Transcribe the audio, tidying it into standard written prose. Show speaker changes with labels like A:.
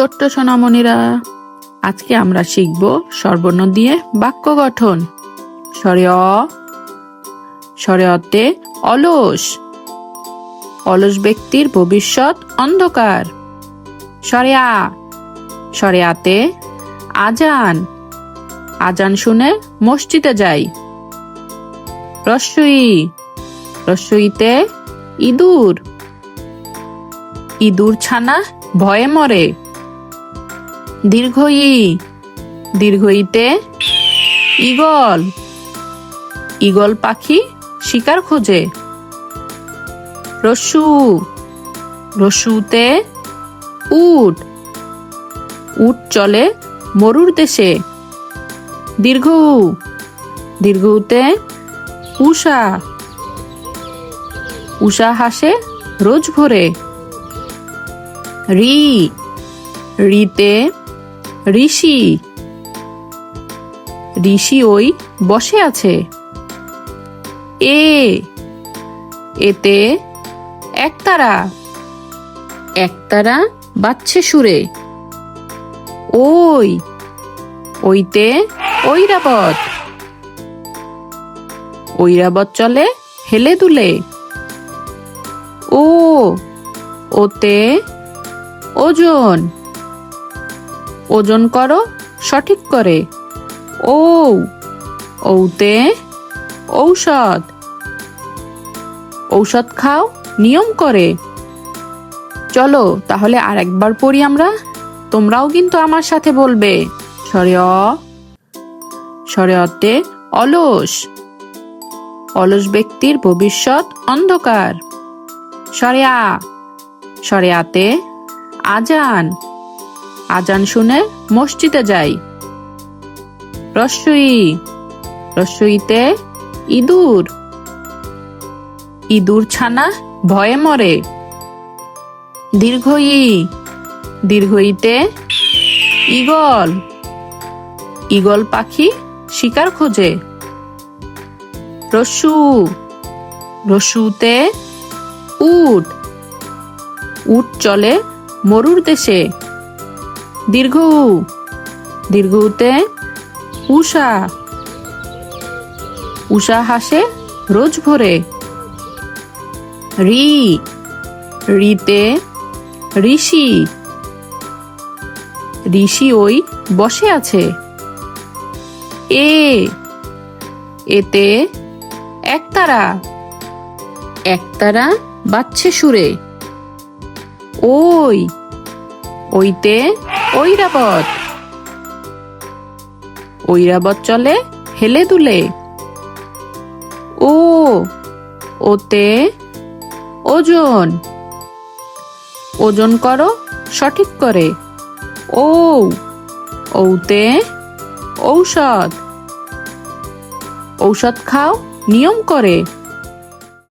A: ছোট্ট সোনামণিরা, আজকে আমরা শিখব স্বরবর্ণ দিয়ে বাক্য গঠন। স্বরে অ, স্বরে অতে অলস, অলস ব্যক্তির ভবিষ্যৎ অন্ধকার। স্বরে আ, স্বরে আতে আজান, আজান শুনে মসজিদে যাই। রস্বই, রস্বইতে ইঁদুর, ইঁদুর ছানা ভয়ে মরে। দীর্ঘই, দীর্ঘইতে ঈগল, ঈগল পাখি শিকার খোঁজে। রস্যু, রস্যুতে উট, উট চলে মরুর দেশে। দীর্ঘ উ, দীর্ঘউতে উষা, উষা হাসে রোজ ভোরে। রি, রিতে ঋষি, ঋষি ওই বসে আছে। এ, এতে একতারা, একতারা বাজছে সুরে। ওই, ওইতে ঐরাবত, ঐরাবত চলে হেলে দুলে। ও, ওতে ওজন, ওজন করো সঠিক করে। ও, ওতে ঔষধ, ঔষধ খাও নিয়ম করে। চলো তাহলে আরেকবার পড়ি আমরা, তোমরাও কিন্তু আমার সাথে বলবে। স্বরে অ, স্বরে অতে অলস, অলস ব্যক্তির ভবিষ্যৎ অন্ধকার। স্বরে আ, স্বরে আতে আজান, আজান শুনে মসজিদে যাই। রস্বই, রস্বইতে ইঁদুর, ইঁদুর ছানা ভয়ে মরে। দীর্ঘই, দীর্ঘইতে ঈগল, ঈগল পাখি শিকার খোঁজে। রস্যু, রস্যুতে উট, উট চলে মরুর দেশে। দীর্ঘ উ, দীর্ঘউতে উষা, উষা হাসে রোজ ভোরে। রি, রিতে ঋষি, ঋষি ওই বসে আছে। এ, এতে একতারা, একতারা বাজছে সুরে। ওই, ওইতে ঐরাবত, ঐরাবত চলে হেলে দুলে। ও, ওতে ওজন, ওজন করো সঠিক করে। ও, ওতে ঔষধ, ঔষধ খাও নিয়ম করে।